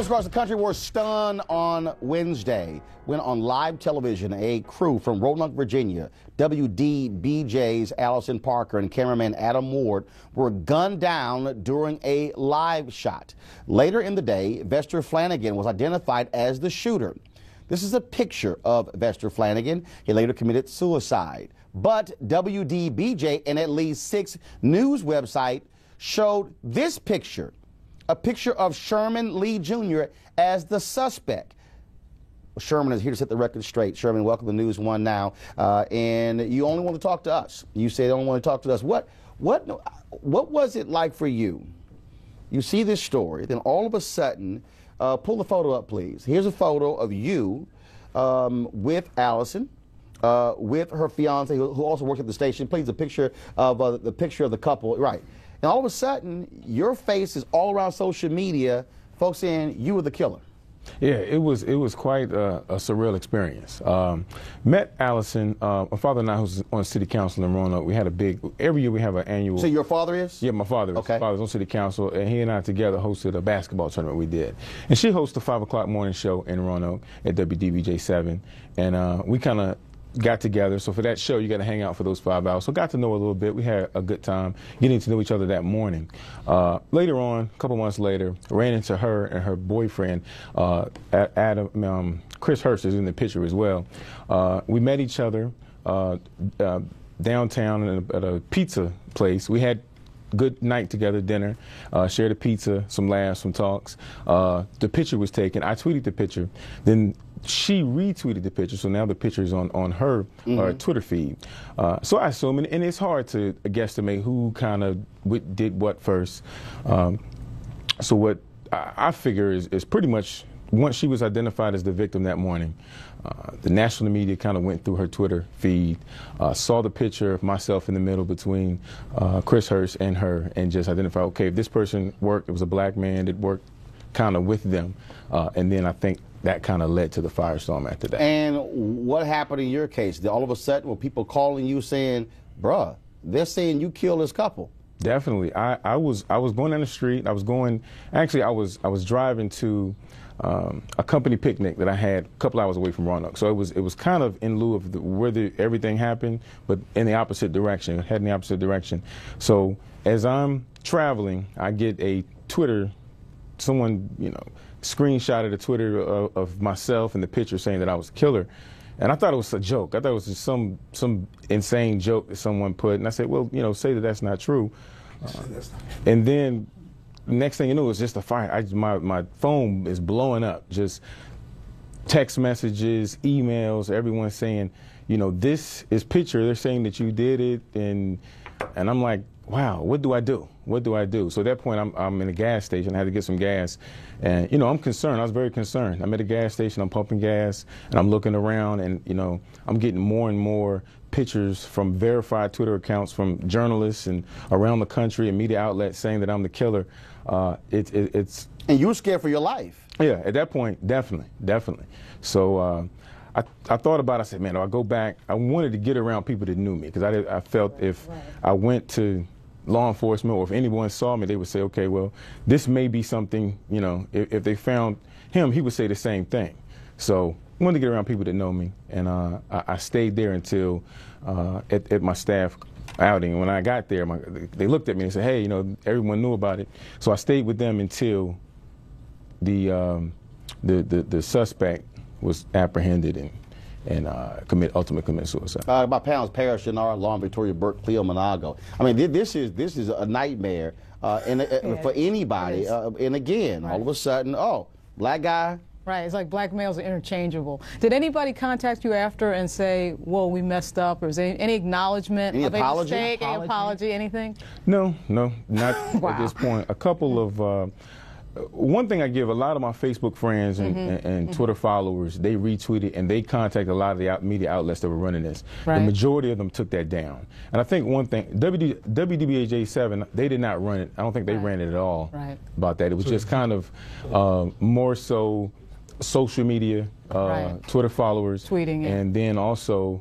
Folks across the country were stunned on Wednesday when on live television a crew from Roanoke, Virginia, WDBJ's Allison Parker and cameraman Adam Ward were gunned down during a live shot. Later in the day, Vester Flanagan was identified as the shooter. This is a picture of Vester Flanagan. He later committed suicide. But WDBJ and at least 6 news websites showed this picture. A picture of Sherman Lee Jr. as the suspect. Well, Sherman is here to set the record straight. Sherman, welcome to News One Now. And you only want to talk to us. You say you don't want to talk to us. What was it like for you? You see this story, then all of a sudden, pull the photo up, please. Here's a photo of you with Allison, with her fiance, who also works at the station. Please, a picture of the couple, right? And all of a sudden, your face is all around social media, folks saying you were the killer. Yeah, it was quite a surreal experience. Met Allison, my father and I, who's on city council in Roanoke. We had every year we have an annual. So your father is? Yeah, my father is. Okay. My father's on city council, and he and I together hosted a basketball tournament we did. And she hosts the 5 o'clock morning show in Roanoke at WDBJ 7. And we kind of got together. So for that show, you got to hang out for those 5 hours. So got to know a little bit. We had a good time getting to know each other that morning. Later on, a couple months later, ran into her and her boyfriend, Chris Hurst is in the picture as well. We met each other downtown at a pizza place. We had good night together, dinner, shared a pizza, some laughs, some talks. The picture was taken. I tweeted the picture. Then she retweeted the picture, so now the picture is on her Twitter feed. So I assume, and it's hard to guesstimate who kind of did what first. So what I figure is pretty much once she was identified as the victim that morning, the national media kind of went through her Twitter feed, saw the picture of myself in the middle between Chris Hurst and her, and just identified, okay, if this person worked, it was a black man that worked kind of with them. And then I think that kind of led to the firestorm after that. And what happened in your case? All of a sudden, were people calling you saying, bruh, they're saying you killed this couple? Definitely. I was going down the street. I was driving to a company picnic that I had a couple hours away from Roanoke. So it was kind of in lieu of where everything happened, but in the opposite direction, heading the opposite direction. So as I'm traveling, I get a Twitter, someone, screenshotted a Twitter of myself and the picture saying that I was a killer. And I thought it was a joke. I thought it was just some insane joke that someone put. And I said, well, say that that's not true. And then next thing you know, it's just a fire. My phone is blowing up. Just text messages, emails, everyone saying, this is picture. They're saying that you did it. And I'm like, wow, what do I do? What do I do? So at that point, I'm in a gas station. I had to get some gas. And, I'm concerned. I was very concerned. I'm at a gas station. I'm pumping gas. And I'm looking around. And, I'm getting more and more pictures from verified Twitter accounts from journalists and around the country and media outlets saying that I'm the killer. It's And you were scared for your life. Yeah, at that point, definitely. So I thought about it. I said, man, do I go back? I wanted to get around people that knew me because I felt if I went to law enforcement or if anyone saw me, they would say, okay, well, this may be something, if they found him, he would say the same thing. So I wanted to get around people that know me. And I stayed there until at my staff outing. When I got there, they looked at me and said, hey, everyone knew about it. So I stayed with them until the suspect was apprehended and ultimately commit suicide. My parents, Paris Jannard, Lauren Victoria Burke, Cleo Monago. I mean, this is a nightmare for anybody. And again, all of a sudden, black guy. Right, it's like black males are interchangeable. Did anybody contact you after and say, whoa, we messed up, or is there any acknowledgement of a mistake, any apology, anything? No, not at this point. A couple of, one thing I give a lot of my Facebook friends and Twitter followers, they retweeted and they contacted a lot of the media outlets that were running this. Right. The majority of them took that down. And I think one thing, WDBJ 7, they did not run it. I don't think they ran it at all about that. It was just kind of more so social media, Twitter followers, tweeting, and then also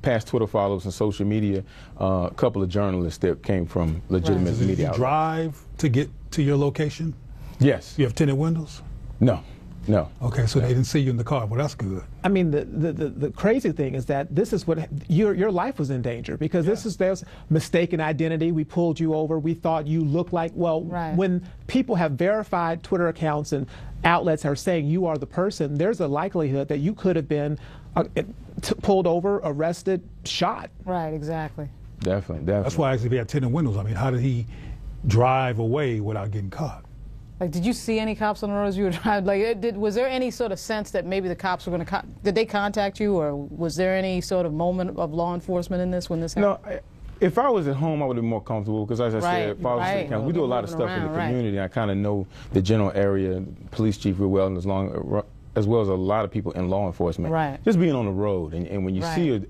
past Twitter followers and social media, a couple of journalists that came from legitimate media outlets. Did you drive to get to your location? Yes. You have tinted windows? No. No. Okay, so they didn't see you in the car. Well, that's good. I mean, the crazy thing is that this is what your life was in danger, because there's mistaken identity. We pulled you over. We thought you looked like, well, when people have verified Twitter accounts and outlets are saying you are the person, there's a likelihood that you could have been pulled over, arrested, shot. Right, exactly. Definitely. That's why I asked if he had tinted windows. I mean, how did he drive away without getting caught? Like, did you see any cops on the road as you were driving? Like, was there any sort of sense that maybe the cops were going to, did they contact you, or was there any sort of moment of law enforcement in this when this happened? No, if I was at home, I would have been more comfortable, because as I said, we do a lot of stuff in the community. I kind of know the general area, police chief real well, and as well as a lot of people in law enforcement. Just being on the road, and when you see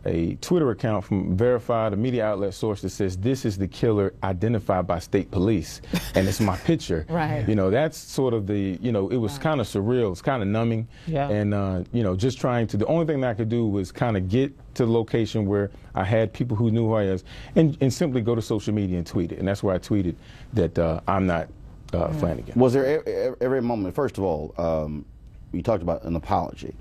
a Twitter account from verified, a media outlet source that says this is the killer identified by state police, and it's my picture. You know, that's sort of the, you know, it was kind of surreal. It's kind of numbing. And, you know, just trying to, the only thing that I could do was kind of get to the location where I had people who knew who I was, and simply go to social media and tweet it. And that's where I tweeted that I'm not Flanagan. Was there every moment, first of all, you talked about an apology.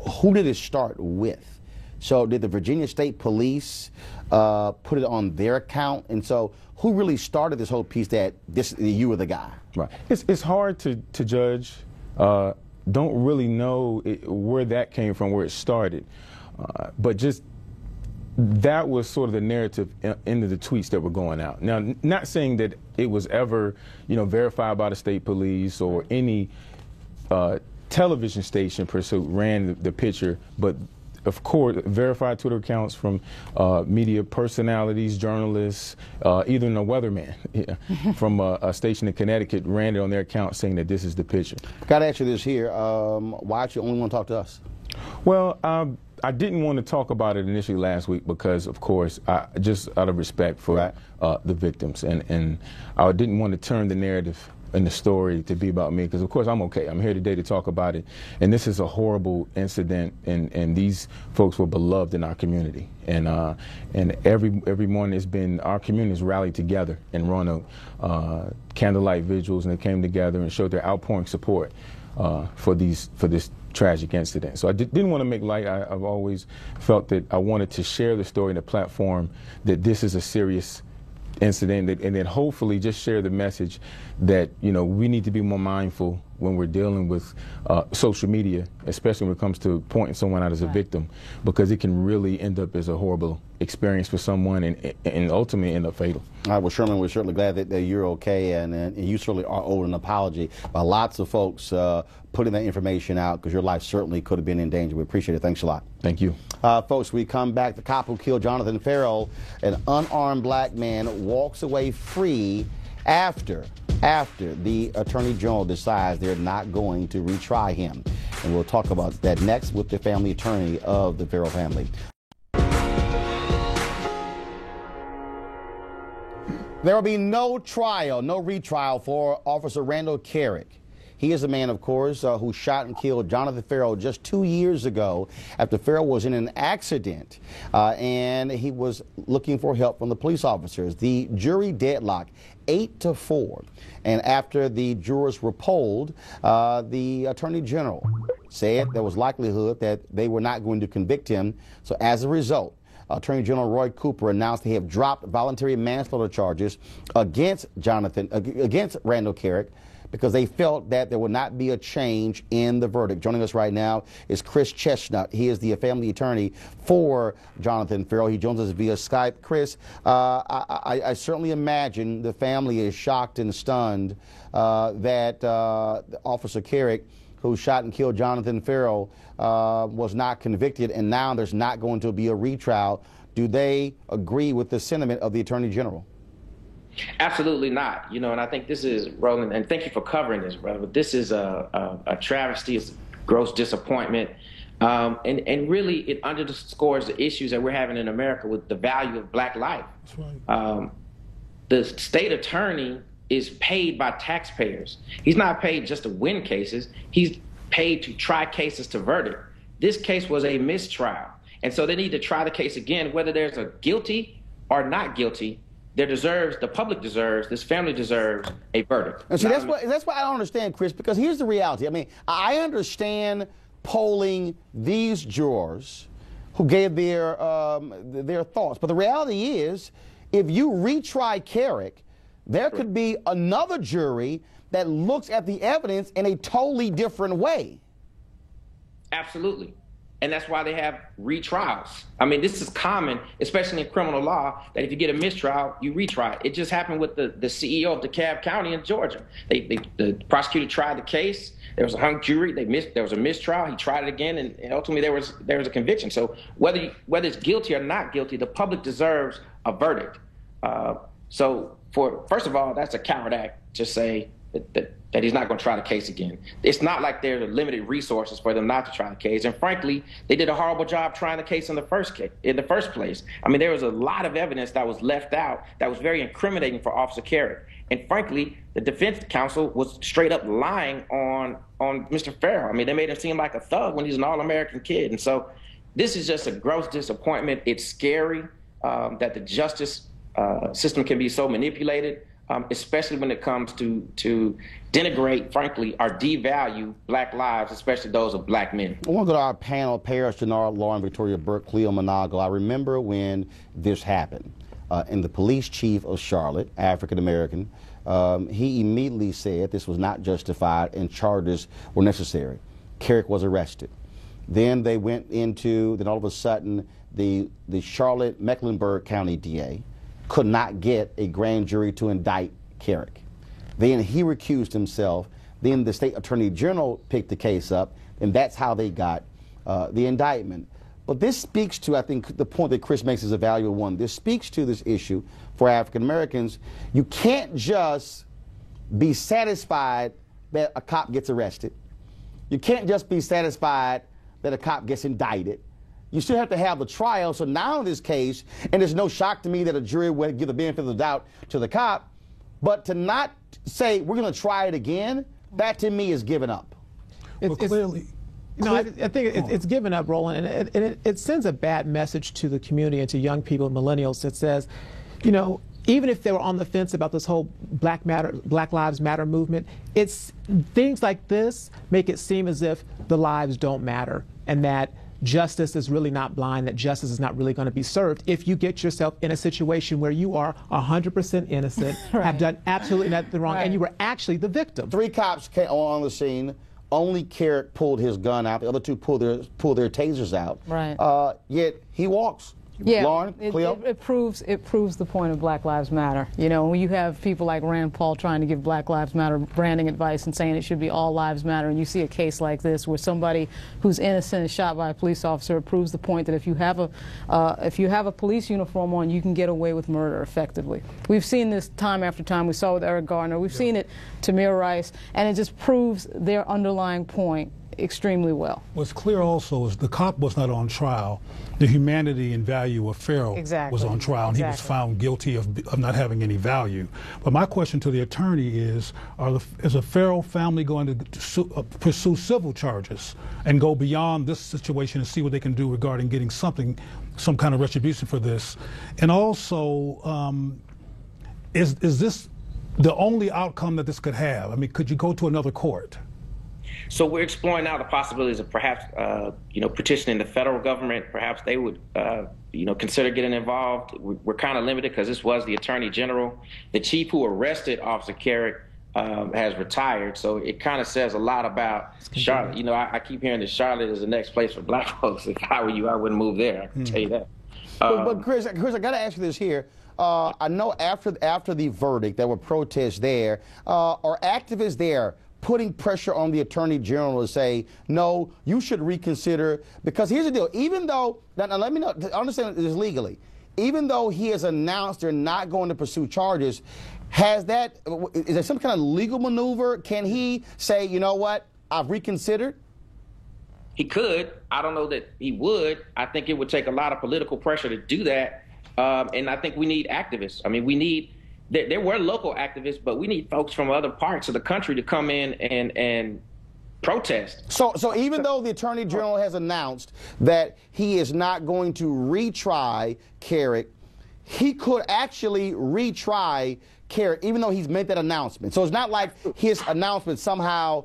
Who did it start with? So did the Virginia State Police put it on their account? And so who really started this whole piece that you were the guy? Right. It's hard to judge. Don't really know where that came from, where it started. But just that was sort of the narrative into the tweets that were going out. Now, not saying that it was ever, you know, verified by the state police or any television station per se ran the picture, but of course, verified Twitter accounts from media personalities, journalists, even a weatherman from a station in Connecticut ran it on their account saying that this is the picture. Got to ask you this here. Why did you only want to talk to us? Well, I didn't want to talk about it initially last week because, of course, just out of respect for the victims. And I didn't want to turn the narrative and the story to be about me, because of course I'm okay. I'm here today to talk about it, and this is a horrible incident, and these folks were beloved in our community, and every morning it's been, our community's rallied together in Roanoke, candlelight vigils, and they came together and showed their outpouring support for this tragic incident. So I didn't want to make light. I've always felt that I wanted to share the story in a platform that this is a serious incident, and then hopefully just share the message that, you know, we need to be more mindful when we're dealing with social media, especially when it comes to pointing someone out as a victim, because it can really end up as a horrible experience for someone and ultimately end up fatal. All right, well, Sherman, we're certainly glad that you're okay, and you certainly are owed an apology by lots of folks putting that information out, because your life certainly could have been in danger. We appreciate it. Thanks a lot. Thank you. Folks, we come back. The cop who killed Jonathan Ferrell, an unarmed black man, walks away free after the Attorney General decides they're not going to retry him. And we'll talk about that next with the family attorney of the Ferrell family. There will be no trial, no retrial for Officer Randall Carrick. He is the man, of course, who shot and killed Jonathan Ferrell just 2 years ago after Ferrell was in an accident and he was looking for help from the police officers. The jury deadlocked 8-4. And after the jurors were polled, the Attorney General said there was likelihood that they were not going to convict him. So as a result, Attorney General Roy Cooper announced they have dropped voluntary manslaughter charges against Randall Carrick, because they felt that there would not be a change in the verdict. Joining us right now is Chris Chestnut. He is the family attorney for Jonathan Ferrell. He joins us via Skype. Chris, I certainly imagine the family is shocked and stunned that Officer Carrick, who shot and killed Jonathan Ferrell, was not convicted, and now there's not going to be a retrial. Do they agree with the sentiment of the Attorney General? Absolutely not. You know, and I think this is, Roland, and thank you for covering this, brother, but this is a travesty. It's a gross disappointment. And really, it underscores the issues that we're having in America with the value of black life. That's right. The state attorney is paid by taxpayers. He's not paid just to win cases. He's paid to try cases to verdict. This case was a mistrial. And so they need to try the case again, whether there's a guilty or not guilty. the public deserves, this family deserves a verdict. And see, that's why I don't understand, Chris, because here's the reality. I mean, I understand polling these jurors who gave their thoughts, but the reality is, if you retry Kerrick, there could be another jury that looks at the evidence in a totally different way. Absolutely. And that's why they have retrials. I mean, this is common, especially in criminal law, that if you get a mistrial, you retry it. It just happened with the CEO of DeKalb County in Georgia. The prosecutor tried the case. There was a hung jury. There was a mistrial. He tried it again, and ultimately there was a conviction. So whether it's guilty or not guilty, the public deserves a verdict. So first of all, that's a coward act to say that he's not going to try the case again. It's not like there are limited resources for them not to try the case. And frankly, they did a horrible job trying the case in the first place. I mean, there was a lot of evidence that was left out that was very incriminating for Officer Kerrick. And frankly, the defense counsel was straight up lying on Mr. Farrell. I mean, they made him seem like a thug when he's an all-American kid. And so this is just a gross disappointment. It's scary that the justice system can be so manipulated. Especially when it comes to denigrate, frankly, or devalue black lives, especially those of black men. I want to go to our panel, Paris Jannard, Lauren Victoria Burke, Cleo Monagle. I remember when this happened, and the police chief of Charlotte, African-American, he immediately said this was not justified and charges were necessary. Kerrick was arrested. Then they went into, then all of a sudden, the Charlotte Mecklenburg County DA could not get a grand jury to indict Kerrick. Then he recused himself. Then the state attorney general picked the case up, and that's how they got the indictment. But this speaks to, I think, the point that Chris makes is a valuable one. This speaks to this issue for African Americans. You can't just be satisfied that a cop gets arrested. You can't just be satisfied that a cop gets indicted. You still have to have the trial. So now in this case, and there's no shock to me that a jury would give the benefit of the doubt to the cop, but to not say we're going to try it again, that to me is giving up. Well, clearly. I think it's given up, Roland, and it sends a bad message to the community and to young people, millennials, that says, you know, even if they were on the fence about this whole Black Lives Matter movement, it's things like this make it seem as if the lives don't matter and that justice is really not blind, that justice is not really going to be served if you get yourself in a situation where you are 100% innocent, right, have done absolutely nothing wrong, right, and you were actually the victim. 3 cops came on the scene. Only Kerrick pulled his gun out. The other 2 pulled their tasers out. Right. Yet he walks. Yeah, Lauren, Cleo? It proves the point of Black Lives Matter. You know, when you have people like Rand Paul trying to give Black Lives Matter branding advice and saying it should be all lives matter, and you see a case like this where somebody who's innocent is shot by a police officer, it proves the point that if you have a police uniform on, you can get away with murder effectively. We've seen this time after time. We saw it with Eric Garner. We've seen it to Tamir Rice, and it just proves their underlying point extremely well. What's clear also is the cop was not on trial. The humanity and value of Farrell was on trial, and he was found guilty of not having any value. But my question to the attorney is the Farrell family going to pursue civil charges and go beyond this situation and see what they can do regarding getting some kind of retribution for this? And also, is this the only outcome that this could have? I mean, could you go to another court? So we're exploring now the possibilities of perhaps, petitioning the federal government. Perhaps they would, consider getting involved. We're kind of limited because this was the attorney general. The chief who arrested Officer Kerrick has retired. So it kind of says a lot about Charlotte. You know, I keep hearing that Charlotte is the next place for black folks. If I were you, I wouldn't move there. I can tell you that. But Chris, I got to ask you this here. I know after the verdict, there were protests there. Are activists there putting pressure on the attorney general to say, no, you should reconsider? Because here's the deal. Even though, now let me know, understand this legally, even though he has announced they're not going to pursue charges, is there some kind of legal maneuver? Can he say, you know what, I've reconsidered? He could. I don't know that he would. I think it would take a lot of political pressure to do that. And I think we need activists. I mean, there were local activists, but we need folks from other parts of the country to come in and protest. So even though the Attorney General has announced that he is not going to retry Kerrick, he could actually retry Kerrick, even though he's made that announcement. So it's not like his announcement somehow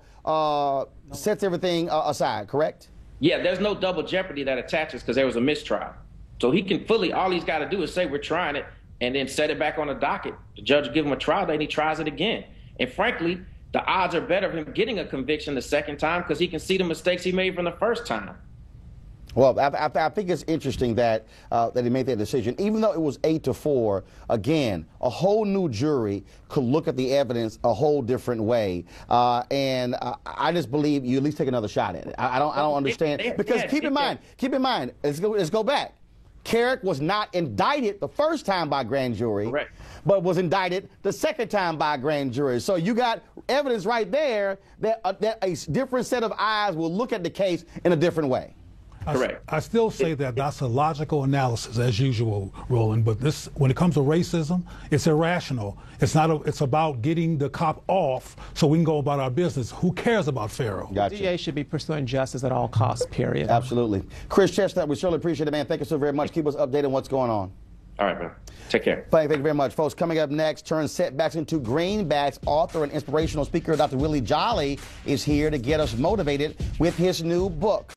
sets everything aside, correct? Yeah, there's no double jeopardy that attaches because there was a mistrial. So he can fully, all he's got to do is say we're trying it and then set it back on the docket. The judge will give him a trial date and he tries it again. And frankly, the odds are better of him getting a conviction the second time because he can see the mistakes he made from the first time. Well, I think it's interesting that that he made that decision, even though it was 8-4. Again, a whole new jury could look at the evidence a whole different way, and I just believe you at least take another shot at it. I don't understand because keep in mind, let's go back. Kerrick was not indicted the first time by grand jury, correct, but was indicted the second time by grand jury. So you got evidence right there that a different set of eyes will look at the case in a different way. Correct. I still say that that's a logical analysis, as usual, Roland. But this, when it comes to racism, it's irrational. It's not. It's about getting the cop off so we can go about our business. Who cares about Farrell? Gotcha. The DA should be pursuing justice at all costs. Period. Absolutely. Chris Chestnut, we surely appreciate it, man. Thank you so very much. Keep us updated on what's going on. All right, man. Take care. Thank you very much, folks. Coming up next, turn setbacks into greenbacks. Author and inspirational speaker Dr. Willie Jolly is here to get us motivated with his new book.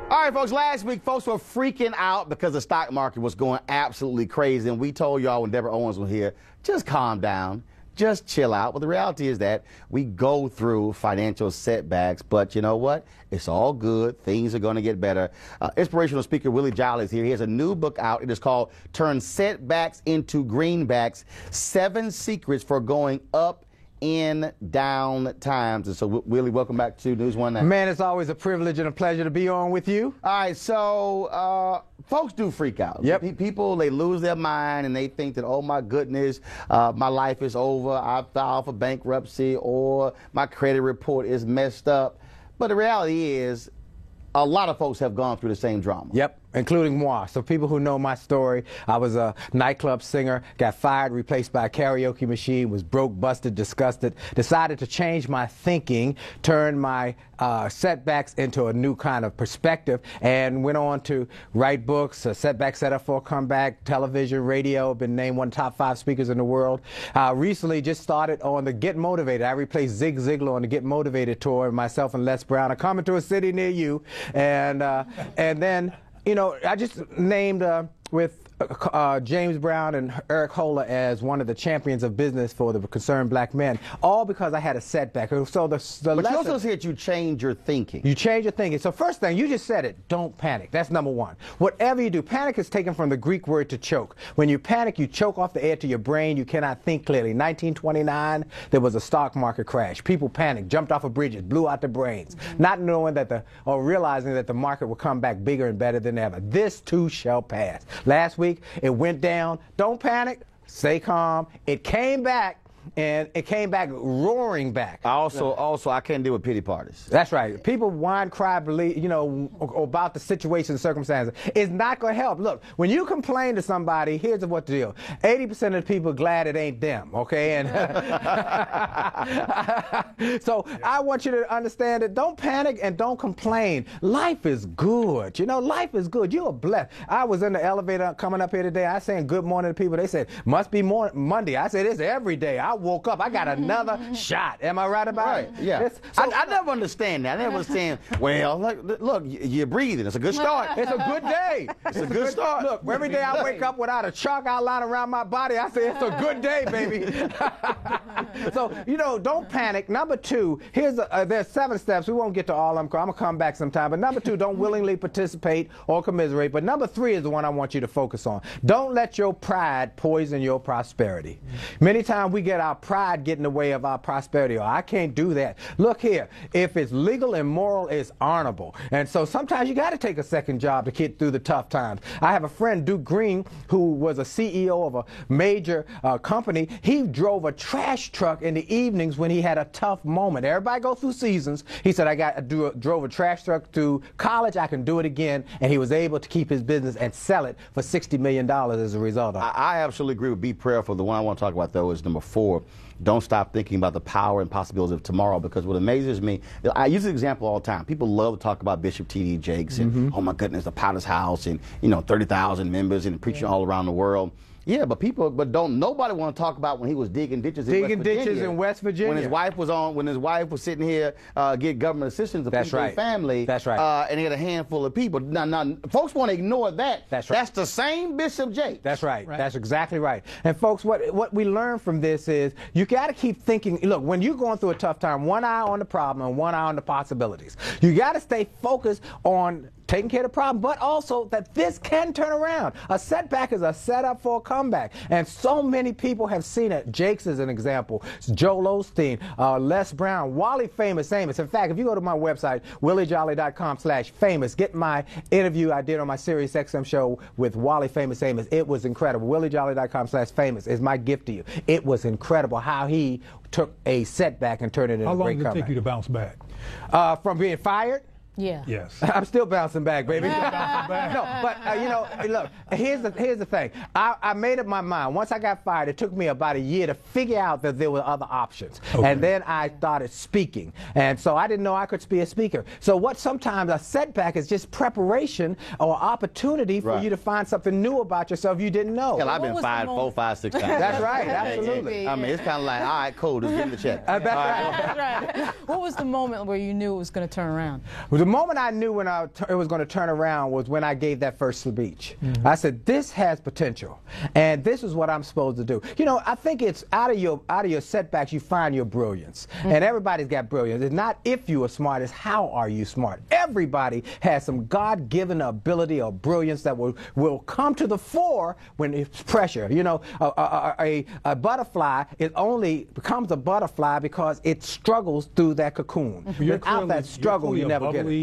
All right, folks, last week, folks were freaking out because the stock market was going absolutely crazy. And we told y'all when Deborah Owens was here, just calm down, just chill out. But the reality is that we go through financial setbacks. But you know what? It's all good. Things are going to get better. Inspirational speaker Willie Jolly is here. He has a new book out. It is called Turn Setbacks into Greenbacks, 7 Secrets for Going Up in Down Times. And so, Willie, welcome back to News One Now. Man, it's always a privilege and a pleasure to be on with you. All right, so folks do freak out. Yep. People, they lose their mind and they think that, oh my goodness, my life is over. I filed for bankruptcy or my credit report is messed up. But the reality is, a lot of folks have gone through the same drama. Yep, including moi. So people who know my story, I was a nightclub singer, got fired, replaced by a karaoke machine, was broke, busted, disgusted, decided to change my thinking, turned my setbacks into a new kind of perspective, and went on to write books, Setback Set Up for a Comeback, television, radio, been named one of the top 5 speakers in the world. Recently just started on the Get Motivated. I replaced Zig Ziglar on the Get Motivated tour, myself and Les Brown are coming to a city near you. And then, you know, I just named with James Brown and Eric Holder as one of the champions of business for the concerned black men, all because I had a setback. So the but you also said you change your thinking. You change your thinking. So first thing, you just said it, don't panic. That's number one. Whatever you do, panic is taken from the Greek word to choke. When you panic, you choke off the air to your brain. You cannot think clearly. 1929, there was a stock market crash. People panicked, jumped off of bridges, blew out their brains, not knowing that or realizing that the market would come back bigger and better than ever. This too shall pass. Last week, it went down. Don't panic. Stay calm. It came back, and it came back roaring back. Also, I can't deal with pity parties. That's right. People whine, cry, believe, you know, about the situation and circumstances. It's not going to help. Look, when you complain to somebody, here's what the deal. 80% of the people are glad it ain't them, okay? And so I want you to understand that don't panic and don't complain. Life is good. You know, life is good. You are blessed. I was in the elevator coming up here today. I saying good morning to people. They said, must be Monday. I said, it's every day. I woke up, I got another shot. Am I right about it? Yeah. I never understand that. I never understand, well, look, you're breathing. It's a good start. It's a good day. It's a good start. Look, every day I wake up without a chalk outline around my body, I say it's a good day, baby. So, you know, don't panic. Number 2, there's 7 steps. We won't get to all of them. I'm going to come back sometime. But number 2, don't willingly participate or commiserate. But number 3 is the one I want you to focus on. Don't let your pride poison your prosperity. Many times we get our pride get in the way of our prosperity. I can't do that. Look here, if it's legal and moral, it's honorable. And so sometimes you got to take a second job to get through the tough times. I have a friend, Duke Green, who was a CEO of a major company. He drove a trash truck in the evenings when he had a tough moment. Everybody go through seasons. He said, drove a trash truck to college. I can do it again. And he was able to keep his business and sell it for $60 million as a result of it. I absolutely agree with be prayerful. The one I want to talk about, though, is number 4. before, don't stop thinking about the power and possibilities of tomorrow, because what amazes me, I use this example all the time. People love to talk about Bishop T.D. Jakes and, oh my goodness, the Potter's House and, 30,000 members and preaching all around the world. Yeah, but nobody want to talk about when he was digging ditches in West Virginia. When his wife was sitting here getting government assistance to feed his family. That's right. And he had a handful of people. Now, folks want to ignore that. That's right. That's the same Bishop Jakes. That's right. That's exactly right. And folks, what we learn from this is you got to keep thinking. Look, when you're going through a tough time, one eye on the problem and one eye on the possibilities. You got to stay focused on taking care of the problem, but also that this can turn around. A setback is a setup for a comeback. And so many people have seen it. Jakes is an example. Joel Osteen, Les Brown, Wally Famous Amos. In fact, if you go to my website, williejolly.com/famous, get my interview I did on my Sirius XM show with Wally Famous Amos. It was incredible. williejolly.com/famous is my gift to you. It was incredible how he took a setback and turned it into a great comeback. How long did it take you to bounce back? From being fired? Yeah. Yes. I'm still bouncing back, baby. Bouncing back. No, but look, here's the thing. I made up my mind. Once I got fired, it took me about a year to figure out that there were other options. Okay. And then I started speaking. And so I didn't know I could be a speaker. So sometimes a setback is just preparation or opportunity for you to find something new about yourself you didn't know. Hell, I've been fired 4, 5, 6 times. That's right. Absolutely. I mean, it's kind of like, all right, cool, just give me the check. That's right. What was the moment where you knew it was going to turn around? The moment I knew when it was going to turn around was when I gave that first speech. I said, this has potential, and this is what I'm supposed to do. I think it's out of your setbacks you find your brilliance. And everybody's got brilliance. It's not if you are smart, it's how are you smart. Everybody has some God-given ability or brilliance that will come to the fore when it's pressure. A butterfly, it only becomes a butterfly because it struggles through that cocoon. Without that struggle, you never get it.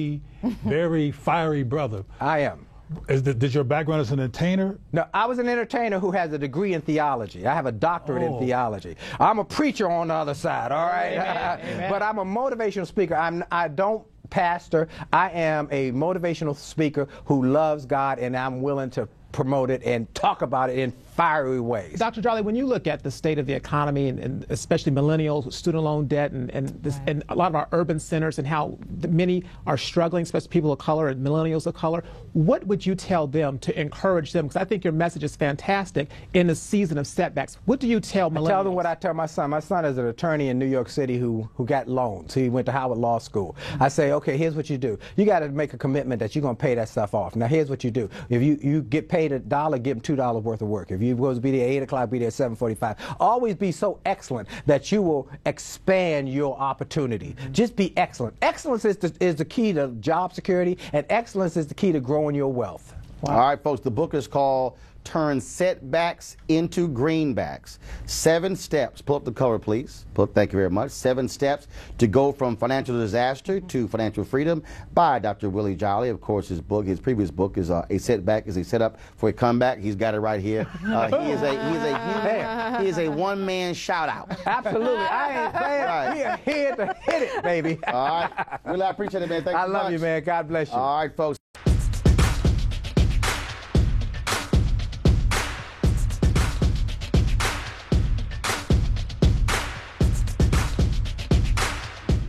Very fiery brother. I am. Did your background as an entertainer? No, I was an entertainer who has a degree in theology. I have a doctorate in theology. I'm a preacher on the other side, all right? Amen. But I'm a motivational speaker. I don't pastor. I am a motivational speaker who loves God, and I'm willing to promote it and talk about it in fiery ways. Dr. Jolly, when you look at the state of the economy and especially millennials, student loan debt, and a lot of our urban centers and how many are struggling, especially people of color and millennials of color, what would you tell them to encourage them? Because I think your message is fantastic in the season of setbacks. What do you tell millennials? I tell them what I tell my son. My son is an attorney in New York City who got loans. He went to Howard Law School. I say, okay, here's what you do. You got to make a commitment that you're going to pay that stuff off. Now, here's what you do. If you get paid $1, give them $2 worth of work. If you're supposed to be there at 8 o'clock, be there at 7:45. Always be so excellent that you will expand your opportunity. Just be excellent. Excellence is the key to job security, and excellence is the key to growing your wealth. Wow. All right, folks, the book is called Turn Setbacks into Greenbacks. 7 steps. Pull up the cover, please. Thank you very much. 7 steps to go from financial disaster to financial freedom by Dr. Willie Jolly. Of course, his previous book is A Setback is a Setup for a Comeback. He's got it right here. He is a one-man shout-out. Absolutely. I ain't playing. Right. We are here to hit it, baby. All right. Willie, I appreciate it, man. Thank you so much. I love you, man. God bless you. All right, folks.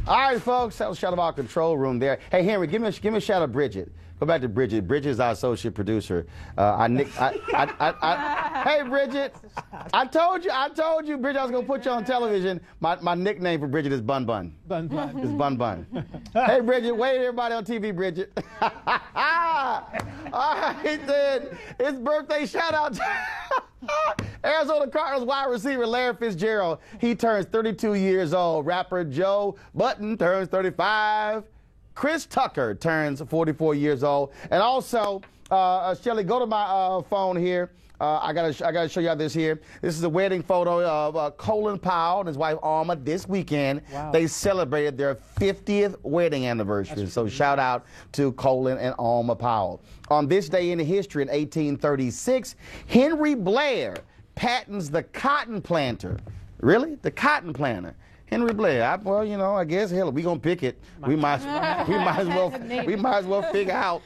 All right, folks, that was a shout out of our control room there. Hey, Henry, give me a shout out, Bridget. Go back to Bridget. Bridget is our associate producer. Hey, Bridget. I told you, Bridget, I was gonna put you on television. My nickname for Bridget is Bun Bun. Bun Bun. It's Bun Bun. Hey, Bridget, wave to everybody on TV, Bridget. All right, then. It's birthday shout out. Arizona Cardinals wide receiver Larry Fitzgerald. He turns 32 years old. Rapper Joe Budden turns 35. Chris Tucker turns 44 years old. And also, Shelly, go to my phone here. I gotta show y'all this here. This is a wedding photo of Colin Powell and his wife Alma this weekend. Wow. They celebrated their 50th wedding anniversary. So shout out to Colin and Alma Powell. On this day in history in 1836, Henry Blair patents the cotton planter. Really? The cotton planter. Henry Blair. Well, you know, I guess hell, we gonna pick it. We might as well figure out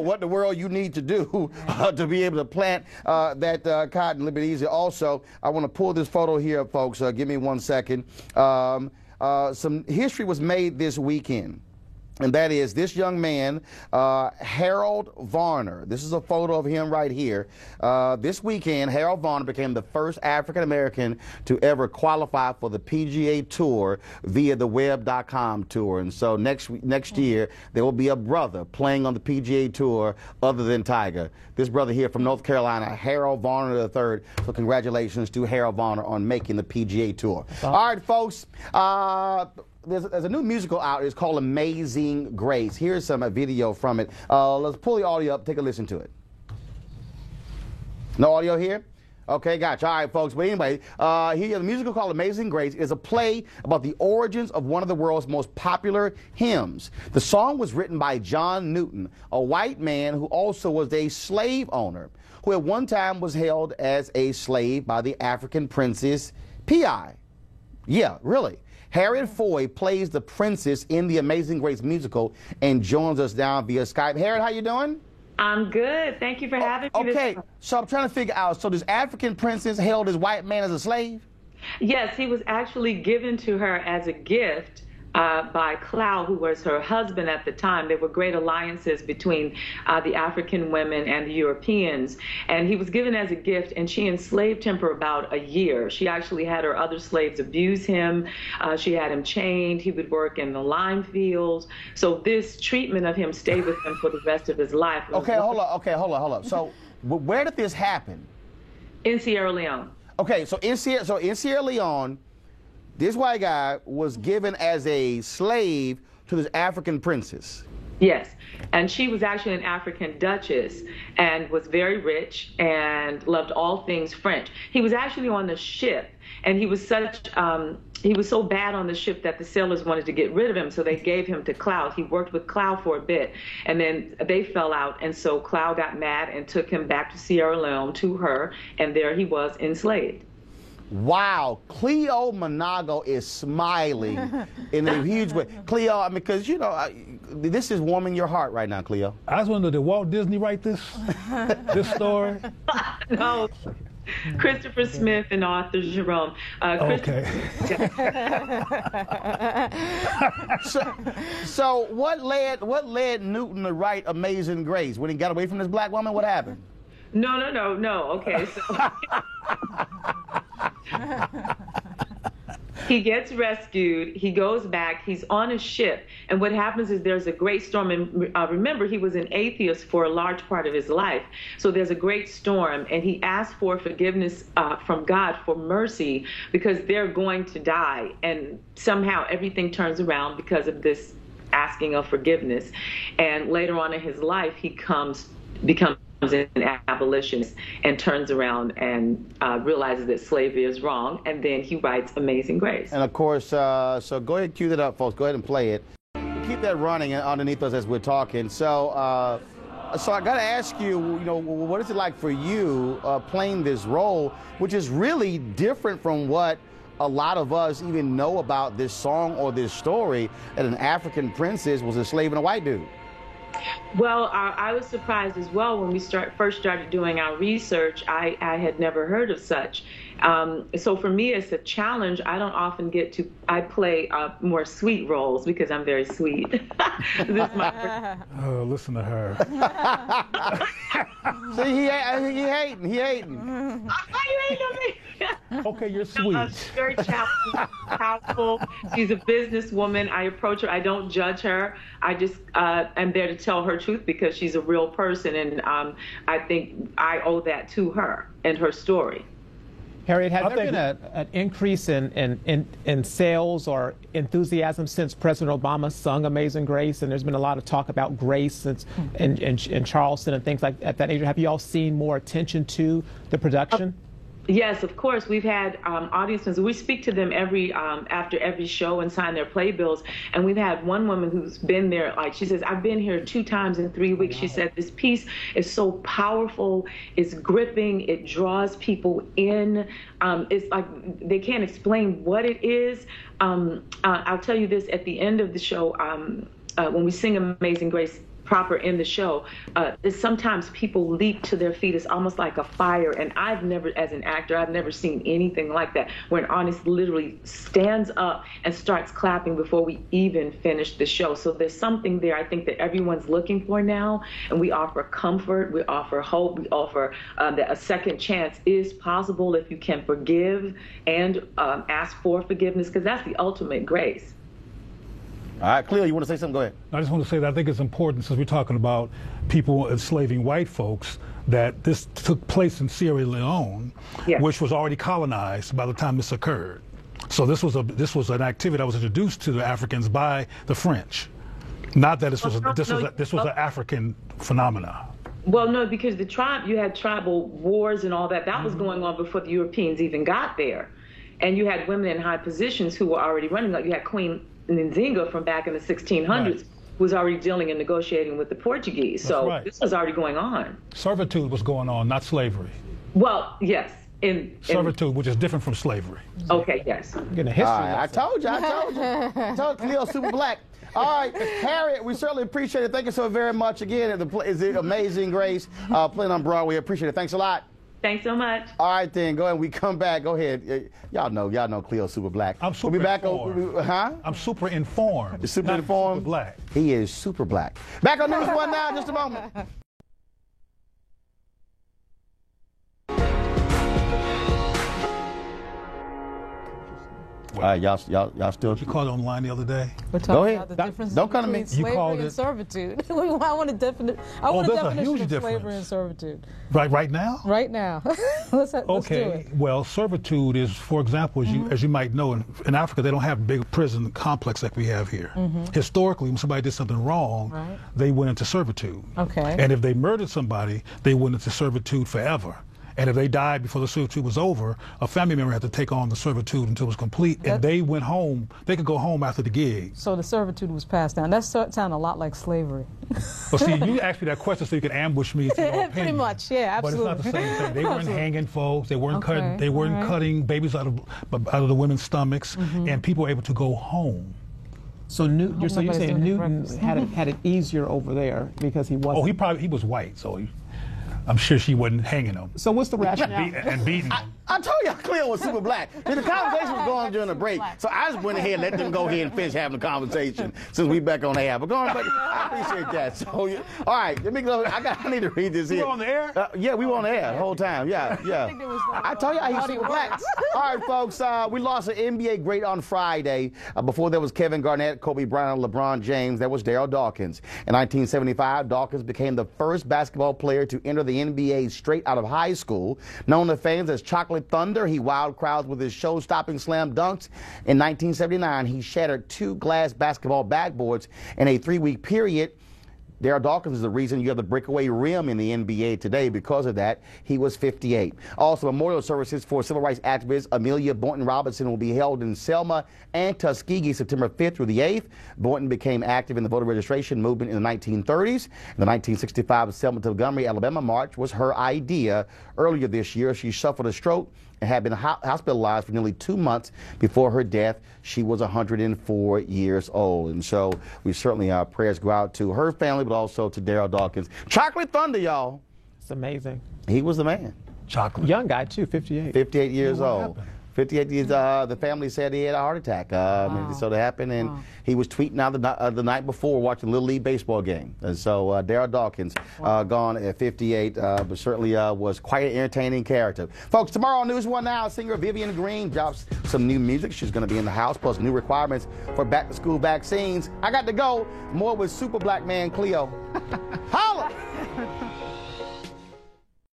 what the world you need to do to be able to plant that cotton a little bit easier. Also, I want to pull this photo here, folks. Give me 1 second. Some history was made this weekend. And that is this young man, Harold Varner. This is a photo of him right here. This weekend, Harold Varner became the first African-American to ever qualify for the PGA Tour via the Web.com Tour. And so next year, there will be a brother playing on the PGA Tour other than Tiger. This brother here from North Carolina, Harold Varner III. So congratulations to Harold Varner on making the PGA Tour. All right, folks. There's a new musical out. It's called Amazing Grace. Here's some video from it. Let's pull the audio up. Take a listen to it. No audio here? Okay, gotcha. All right, folks. But anyway, here, the musical called Amazing Grace is a play about the origins of one of the world's most popular hymns. The song was written by John Newton, a white man who also was a slave owner, who at one time was held as a slave by the African princess Pi. Yeah, really. Harriet Foy plays the princess in the Amazing Grace musical and joins us down via Skype. Harriet, how you doing? I'm good. Thank you for having me. Okay, so I'm trying to figure out, so this African princess held this white man as a slave? Yes, he was actually given to her as a gift by Clow, who was her husband at the time. There were great alliances between the African women and the Europeans. And he was given as a gift, and she enslaved him for about a year. She actually had her other slaves abuse him. She had him chained. He would work in the lime fields. So this treatment of him stayed with him for the rest of his life. Okay, hold up. So where did this happen? In Sierra Leone. Okay, so in Sierra Leone, this white guy was given as a slave to this African princess. Yes, and she was actually an African duchess and was very rich and loved all things French. He was actually on the ship, and he was so bad on the ship that the sailors wanted to get rid of him, so they gave him to Clow. He worked with Clow for a bit, and then they fell out, and so Clow got mad and took him back to Sierra Leone to her, and there he was enslaved. Wow, Cleo Manago is smiling in a huge way. Cleo, I mean, because, you know, this is warming your heart right now, Cleo. I just wonder, did Walt Disney write this story? No. Christopher Smith and Arthur Jerome. Okay. So what led Newton to write Amazing Grace? When he got away from this black woman, what happened? No. Okay, so he gets rescued. He goes back. He's on a ship, and what happens is there's a great storm. And remember, he was an atheist for a large part of his life. So there's a great storm, and he asks for forgiveness from God, for mercy, because they're going to die. And somehow everything turns around because of this asking of forgiveness. And later on in his life, he becomes an abolitionist and turns around and realizes that slavery is wrong, and then he writes Amazing Grace. And of course, so go ahead and cue that up, folks. Go ahead and play it. Keep that running underneath us as we're talking. So I got to ask you, you know, what is it like for you playing this role, which is really different from what a lot of us even know about this song or this story, that an African princess was a slave and a white dude? Well, I was surprised as well when we first started doing our research. I had never heard of such. So for me, it's a challenge. I don't often I play more sweet roles because I'm very sweet. This is my first. Oh, listen to her. See, he hating. Why you hating on me? Okay, you're sweet. She's very challenging, powerful. She's a businesswoman. I approach her. I don't judge her. I just am there to tell her truth because she's a real person, and I think I owe that to her and her story. Harriet, has there been an increase in sales or enthusiasm since President Obama sung Amazing Grace? And there's been a lot of talk about grace in Charleston and things like that nature. Have you all seen more attention to the production? Yes, of course. We've had audiences. We speak to them after every show and sign their playbills. And we've had one woman who's been there, like she says, I've been here 2 times in 3 weeks. Wow. She said, this piece is so powerful, it's gripping, it draws people in. It's like they can't explain what it is. I'll tell you this, at the end of the show, when we sing Amazing Grace proper in the show, sometimes people leap to their feet. It's almost like a fire. And I've never, as an actor, I've never seen anything like that, where an artist literally stands up and starts clapping before we even finish the show. So there's something there, I think, that everyone's looking for now. And we offer comfort, we offer hope, we offer that a second chance is possible if you can forgive and ask for forgiveness, because that's the ultimate grace. All right, Cleo, you want to say something? Go ahead. I just want to say that I think it's important, since we're talking about people enslaving white folks, that this took place in Sierra Leone, yes, which was already colonized by the time this occurred. So this was an activity that was introduced to the Africans by the French. Not that this was an African phenomenon. Well, no, because you had tribal wars and all that. That was going on before the Europeans even got there. And you had women in high positions who were already running. Like you had Queen Nzinga from back in the 1600s, right, was already dealing and negotiating with the Portuguese. That's so right. This was already going on. Servitude was going on, not slavery. Well, yes. Servitude, which is different from slavery. Okay, yes. Getting a history. I told you. I told Cleo Super Black. All right, Harriet, we certainly appreciate it. Thank you so very much again. It's Amazing Grace playing on Broadway. Appreciate it. Thanks a lot. Thanks so much. All right, then. Go ahead. We come back. Go ahead. Y'all know Cleo Super Black. I'm super informed. I'm super informed. You're super informed? Super black. He is super black. Back on News One now, just a moment. All right, y'all still. You called online the other day. We're talking about the difference between slavery and servitude. I want a definition. Of slavery and servitude. Right now? Right now. Let's do it. Well, servitude is, for example, as you might know, in Africa they don't have big prison complex like we have here. Historically, when somebody did something wrong, they went into servitude. Okay. And if they murdered somebody, they went into servitude forever. And if they died before the servitude was over, a family member had to take on the servitude until it was complete. And they went home. They could go home after the gig. So the servitude was passed down. That sounds a lot like slavery. Well, see, you asked me that question so you could ambush me. Pretty much, yeah, absolutely. But it's not the same thing. They weren't hanging folks. They weren't cutting. They weren't cutting babies out of the women's stomachs, and people were able to go home. So you're saying Newton had it easier over there because he wasn't. Oh, he was white, so I'm sure she wasn't hanging him. So what's the rationale? And beating him. I told you Cleo was super black. The conversation was going on during the break, so I just went ahead and let them go ahead and finish having the conversation since we back on the air. But go on, I appreciate that. So, all right, let me go. I need to read this here. You were on the air? Yeah, we were on the air the whole time. Yeah. I told you he's super black. All right, folks, we lost an NBA great on Friday. Before there was Kevin Garnett, Kobe Bryant, and LeBron James. There was Daryl Dawkins. In 1975, Dawkins became the first basketball player to enter the NBA straight out of high school. Known to fans as Chocolate Thunder, he wowed crowds with his show-stopping slam dunks. In 1979, he shattered 2 glass basketball backboards in a 3-week period. Daryl Dawkins is the reason you have the breakaway rim in the NBA today. Because of that, he was 58. Also, memorial services for civil rights activist Amelia Boynton Robinson will be held in Selma and Tuskegee September 5th through the 8th. Boynton became active in the voter registration movement in the 1930s. The 1965 Selma to Montgomery, Alabama march was her idea. Earlier this year, she suffered a stroke and had been hospitalized for nearly 2 months before her death. She was 104 years old. And so we certainly, our prayers go out to her family, but also to Daryl Dawkins. Chocolate Thunder, y'all. It's amazing. He was the man. Chocolate. Young guy, too, 58. 58 years old. 58 years, the family said he had a heart attack. So that happened, and he was tweeting out the night before watching Little League baseball game. And so Daryl Dawkins, gone at 58, but certainly was quite an entertaining character. Folks, tomorrow on News One Now, singer Vivian Green drops some new music. She's going to be in the house, plus new requirements for back-to-school vaccines. I got to go. More with super black man Cleo. Holla!